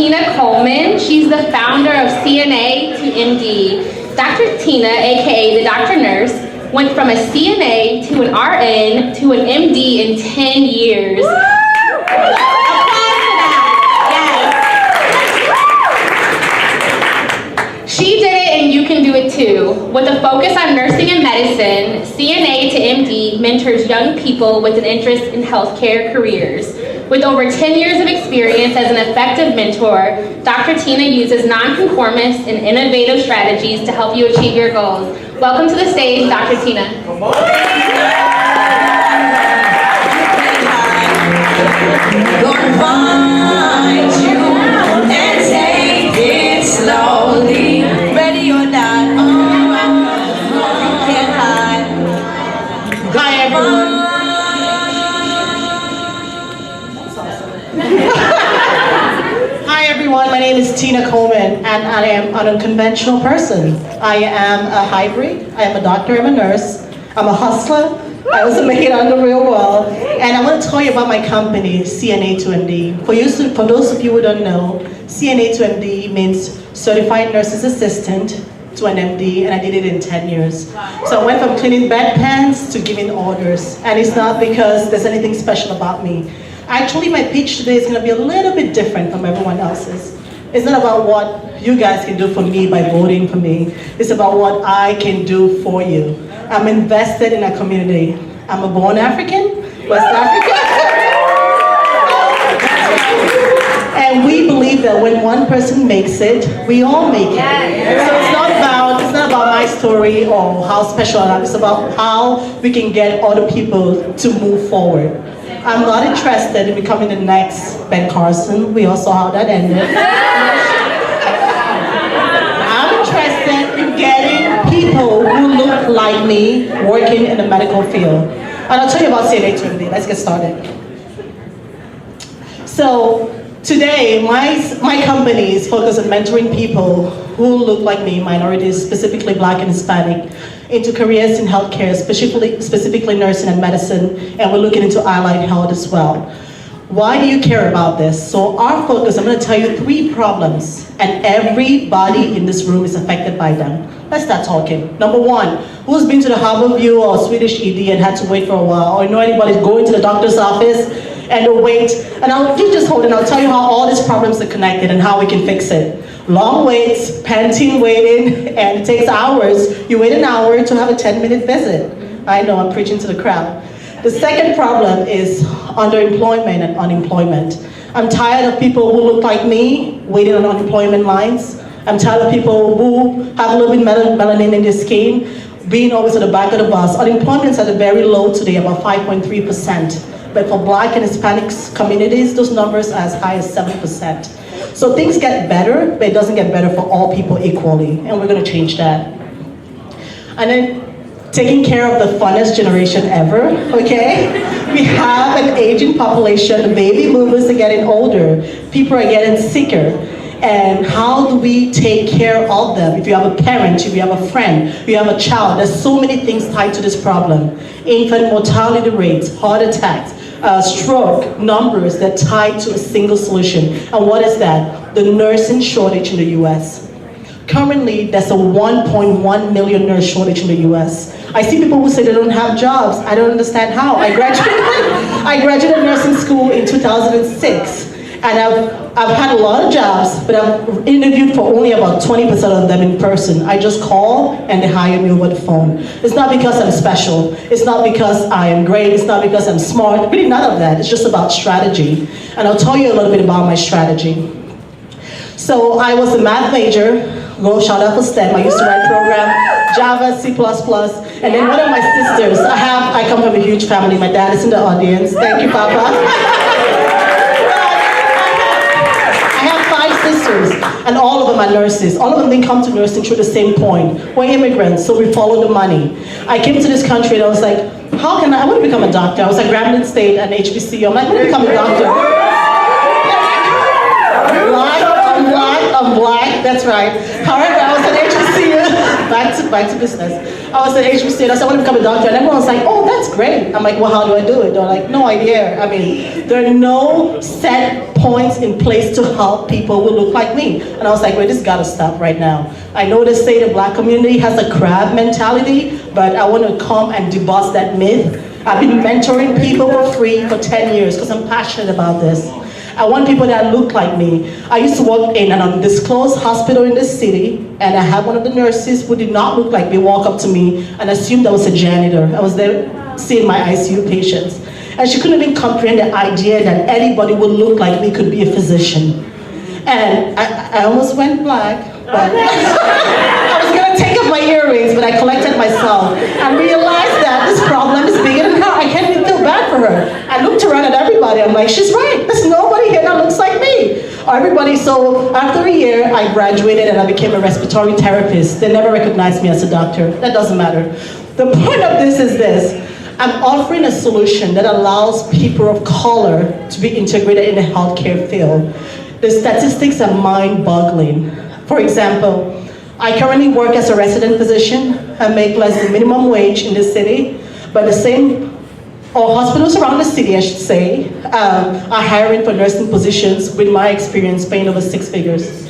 Tina Coleman. She's the founder of CNA to MD. Dr. Tina, aka the Dr. Nurse, went from a CNA to an RN to an MD in 10 years. She did it and you can do it too. With a focus on nursing and medicine, CNA to MD mentors young people with an interest in healthcare careers. With over 10 years of experience as an effective mentor, Dr. Tina uses non-conformist and innovative strategies to help you achieve your goals. Welcome to the stage, Dr. Tina. Gonna find you and take it slowly. Ready or not, can't hide. Hi everyone. Hi everyone, my name is Tina Coleman and I am an unconventional person. I am a hybrid, I am a doctor, I'm a nurse, I'm a hustler, I also make it on the real world, and I want to tell you about my company, CNA to MD. For those of you who don't know, CNA to MD means Certified Nurse's Assistant to an MD, and I did it in 10 years. So I went from cleaning bedpans to giving orders, and it's not because there's anything special about me. Actually, my pitch today is going to be a little bit different from everyone else's. It's not about what you guys can do for me by voting for me. It's about what I can do for you. I'm invested in our community. I'm a born African, West African. And we believe that when one person makes it, we all make it. So it's not about my story or how special I am. It's about how we can get other people to move forward. I'm not interested in becoming the next Ben Carson. We all saw how that ended. I'm interested in getting people who look like me working in the medical field. And I'll tell you about CNA to MD. Let's get started. So today, my company is focused on mentoring people who look like me, minorities, specifically Black and Hispanic, into careers in healthcare, specifically nursing and medicine, and we're looking into allied health as well. Why do you care about this? So our focus, I'm going to tell you 3 problems, and everybody in this room is affected by them. Let's start talking. Number 1, who's been to the Harborview or Swedish ED and had to wait for a while, or you know anybody going to the doctor's office and they'll wait? And you just hold it, I'll tell you how all these problems are connected and how we can fix it. Long waits, panting, waiting, and it takes hours. You wait an hour to have a 10-minute visit. I know, I'm preaching to the crowd. The second problem is underemployment and unemployment. I'm tired of people who look like me waiting on unemployment lines. I'm tired of people who have a little bit melanin in their skin being always at the back of the bus. Unemployment is at a very low today, about 5.3%. But for Black and Hispanic communities, those numbers are as high as 7%. So things get better, but it doesn't get better for all people equally, and we're going to change that. And then taking care of the funnest generation ever, okay? We have an aging population, the baby boomers are getting older, people are getting sicker, and how do we take care of them? If you have a parent, if you have a friend, if you have a child, there's so many things tied to this problem. Infant mortality rates, heart attacks, stroke numbers that tie to a single solution. And what is that? The nursing shortage in the US. Currently, there's a 1.1 million nurse shortage in the US. I see people who say they don't have jobs. I don't understand how. I graduated nursing school in 2006. And I've had a lot of jobs, but I've interviewed for only about 20% of them in person. I just call and they hire me over the phone. It's not because I'm special. It's not because I am great. It's not because I'm smart. Really none of that. It's just about strategy. And I'll tell you a little bit about my strategy. So I was a math major. Go shout out for STEM. I used to write program, Java, C++. And then one of my sisters, I come from a huge family. My dad is in the audience. Thank you, Papa. Sisters, and all of them are nurses. All of them didn't come to nursing through the same point. We're immigrants, so we follow the money. I came to this country and I was like, how can I want to become a doctor. I was at Grambling State and HBCU. I'm like, I want to become a doctor. I'm black, that's right. However, I was at HBCU, back to business. I was at HBCU and I said, I want to become a doctor. And everyone was like, oh, that's that's great. I'm like, well, how do I do it? They're like, no idea. I mean, there are no set points in place to help people who look like me. And I was like, wait, this gotta stop right now. I know they say the Black community has a crab mentality, but I want to come and debust that myth. I've been mentoring people for free for 10 years because I'm passionate about this. I want people that look like me. I used to work in an undisclosed hospital in the city, and I had one of the nurses who did not look like me walk up to me and assumed I was a janitor. I was there seeing my ICU patients. And she couldn't even comprehend the idea that anybody would look like me could be a physician. And I almost went black, but I was gonna take off my earrings, but I collected myself and realized that this problem is bigger than her. I can't even feel bad for her. I looked around at everybody, I'm like, she's right, there's nobody here that looks like me. Everybody, so after a year, I graduated and I became a respiratory therapist. They never recognized me as a doctor, that doesn't matter. The point of this is this. I'm offering a solution that allows people of color to be integrated in the healthcare field. The statistics are mind-boggling. For example, I currently work as a resident physician. I make less than minimum wage in the city, but hospitals around the city, I should say, are hiring for nursing positions with my experience paying over 6 figures.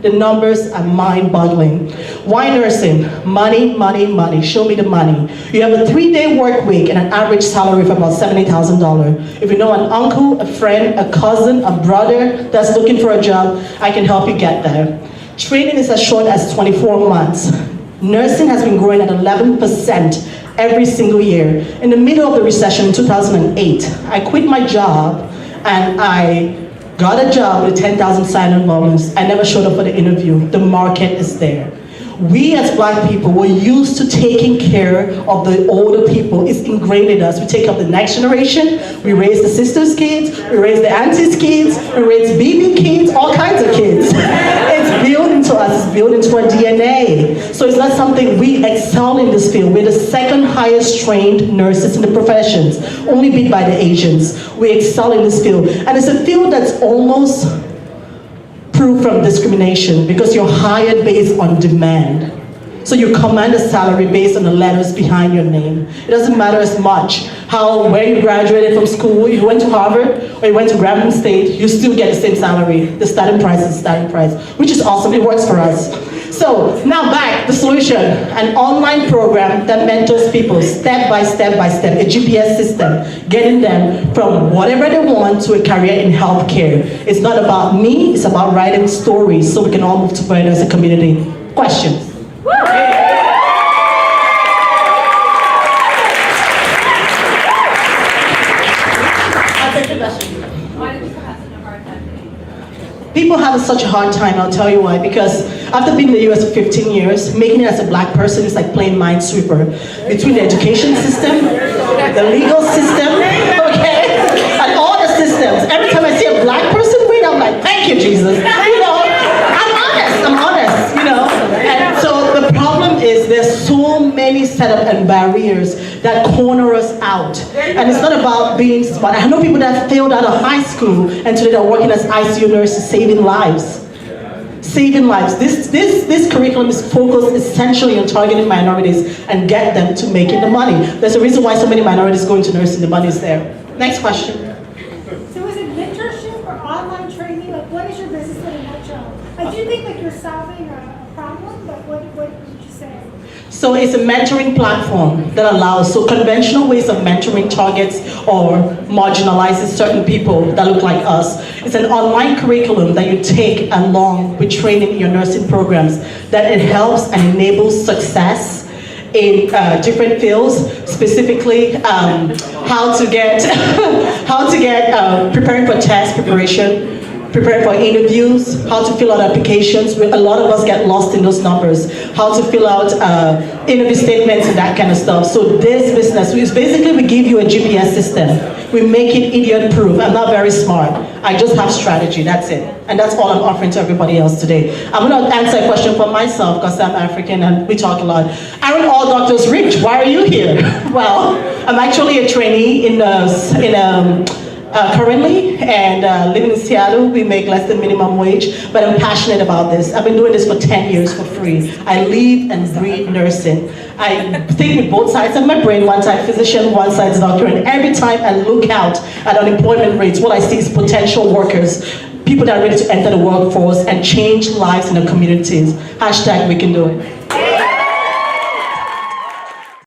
The numbers are mind-boggling. Why nursing? Money, money, money. Show me the money. You have a 3-day work week and an average salary of about $70,000. If you know an uncle, a friend, a cousin, a brother that's looking for a job, I can help you get there. Training is as short as 24 months. Nursing has been growing at 11% every single year. In the middle of the recession in 2008, I quit my job and I got a job with 10,000 sign-on bonus. I never showed up for the interview. The market is there. We as Black people were used to taking care of the older people. It's ingrained in us. We take up the next generation. We raise the sisters' kids. We raise the aunties' kids. We raise BB kids, all kinds of kids. It's built into us. It's built into our DNA. So it's not something we excel in this field. We're the second highest trained nurses in the professions, only beat by the Asians. We excel in this field. And it's a field that's almost proof from discrimination because you're hired based on demand. So you command a salary based on the letters behind your name. It doesn't matter as much where you graduated from school, you went to Harvard or you went to Grambling State, you still get the same salary. The starting price is the starting price, which is awesome, it works for us. So now back, the solution, an online program that mentors people step by step by step, a GPS system, getting them from whatever they want to a career in healthcare. It's not about me, it's about writing stories so we can all move together as a community. Questions? People have such a hard time, I'll tell you why, because after being in the US for 15 years, making it as a Black person is like playing minesweeper between the education system, the legal system, okay, and all the systems. Every time I see a Black person win, I'm like, thank you, Jesus. You know, I'm honest, you know. And so the problem is there's so many setup and barriers that corner us out. And it's not about being smart. I know people that failed out of high school and today they're working as ICU nurses, saving lives. Saving lives. This curriculum is focused essentially on targeting minorities and get them to making the money. There's a reason why so many minorities go into nursing, the money is there. Next question. So is it mentorship or online training? Like, what is your business in a nutshell? I do think like you're solving a problem, but what would you say? So it's a mentoring platform that allows, so conventional ways of mentoring targets or marginalizes certain people that look like us. It's an online curriculum that you take along with training in your nursing programs that it helps and enables success in different fields, specifically how to get preparing for test preparation, preparing for interviews, how to fill out applications. A lot of us get lost in those numbers. How to fill out interview statements and that kind of stuff. So this business is basically we give you a GPS system. We make it idiot-proof. I'm not very smart. I just have strategy, that's it. And that's all I'm offering to everybody else today. I'm gonna answer a question for myself because I'm African and we talk a lot. Aren't all doctors rich? Why are you here? Well, I'm actually a trainee in currently, and living in Seattle, we make less than minimum wage, but I'm passionate about this. I've been doing this for 10 years for free. I live and breathe nursing. I think with both sides of my brain, one side physician, one side doctor, and every time I look out at unemployment rates, what I see is potential workers, people that are ready to enter the workforce and change lives in the communities. # we can do it.